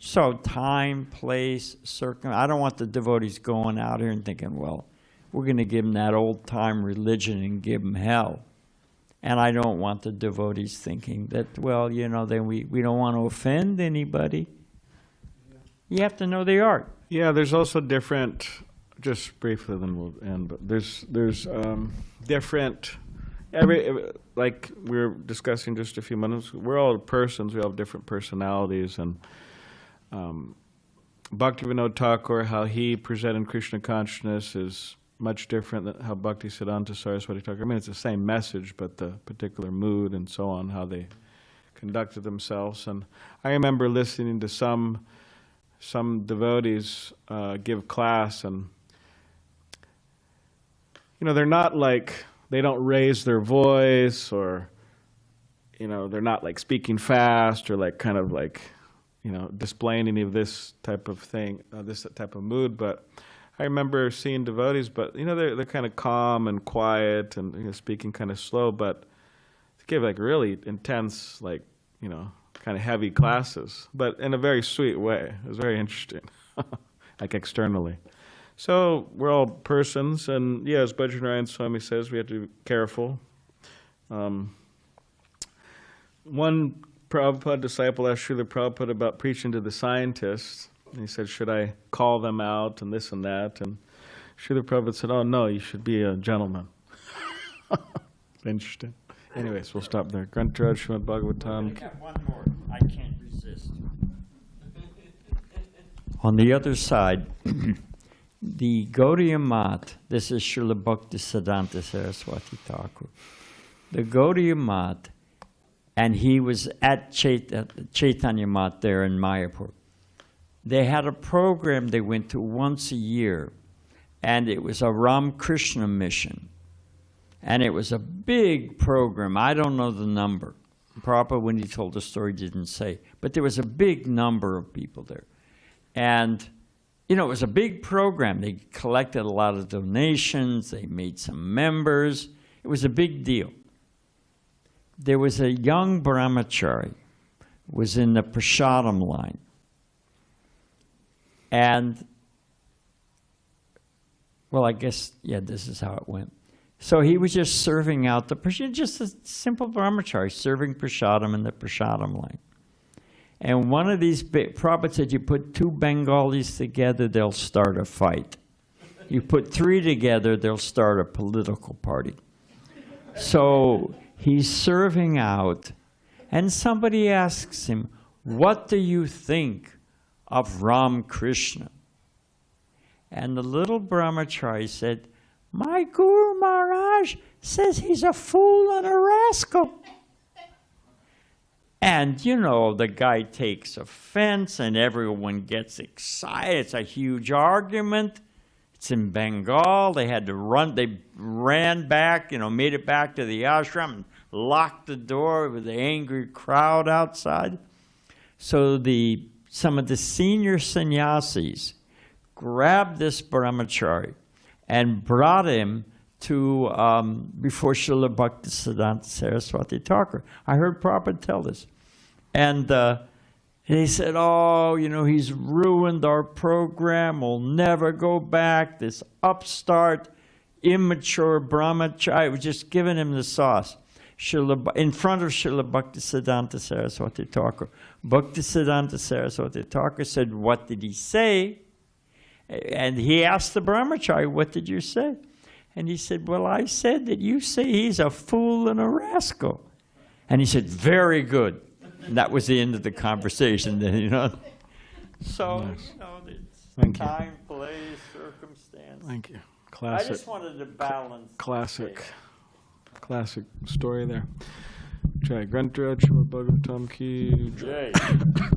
So time, place, I don't want the devotees going out here and thinking, well, we're going to give them that old-time religion and give them hell. And I don't want the devotees thinking that, well, you know, then we don't want to offend anybody. You have to know the art. Yeah, there's also different, just briefly then we'll end, but there's different, like we were discussing just a few minutes, we're all persons, we all have different personalities, and Bhaktivinoda Thakur, how he presented Krishna consciousness is much different than how Bhakti Siddhanta Saraswati Thakur. I mean, it's the same message, but the particular mood and so on, how they conducted themselves. And I remember listening to some devotees give class, and you know, they're not like, they don't raise their voice, or you know, they're not like speaking fast or like kind of like, you know, displaying any of this type of thing, this type of mood. But I remember seeing devotees, but you know, they're kind of calm and quiet and, you know, speaking kind of slow, but they give like really intense, like, you know, kind of heavy classes, but in a very sweet way. It was very interesting, like externally. So we're all persons, and yeah, as Bhajanarayan Swami says, we have to be careful. One Prabhupada disciple asked Srila Prabhupada about preaching to the scientists. And he said, should I call them out and this and that? And Srila Prabhupada said, oh no, you should be a gentleman. Interesting. Anyways, we'll stop there. Grantaraj, Srimad Bhagavatam. I got one more. I can't resist. On the other side, the Gaudiya Math, this is Srila Bhakti Siddhanta Saraswati Thakur. The Gaudiya Math, and he was at Chaitanya Math there in Mayapur. They had a program they went to once a year, and it was a Ramakrishna mission. And it was a big program. I don't know the number. Prabhupada, when he told the story, didn't say. But there was a big number of people there. And, you know, it was a big program. They collected a lot of donations. They made some members. It was a big deal. There was a young brahmachari, was in the prasadam line. And, well, I guess, yeah, this is how it went. So he was just serving out the prasadam, just a simple brahmachari, serving prasadam in the prasadam line. And one of these, Prabhupada said, you put two Bengalis together, they'll start a fight. You put three together, they'll start a political party. So he's serving out, and somebody asks him, what do you think of Ram Krishna? And the little brahmachari said, my Guru Maharaj says he's a fool and a rascal. And, you know, the guy takes offense and everyone gets excited. It's a huge argument. It's in Bengal. They had to run. They ran back, you know, made it back to the ashram and locked the door with the angry crowd outside. So some of the senior sannyasis grabbed this brahmachari and brought him to before Srila Bhakti Siddhanta Saraswati Thakur. I heard Prabhupada tell this. And they said, oh, you know, he's ruined our program. We'll never go back. This upstart, immature brahmachari was just giving him the sauce. In front of Srila Bhakti Siddhanta Saraswati Thakur. Bhakti Siddhanta Saraswati Thakur said, what did he say? And he asked the brahmachari, what did you say? And he said, well, I said that you say he's a fool and a rascal. And he said, very good. And that was the end of the conversation, you know. So, Nice. you know, it's Thank you. time, place, circumstance. Thank you. I Classic. just wanted to balance. the Classic. scale. Classic story there. Jai Grantaraj Srimad Bhagavatam ki jai. Jay.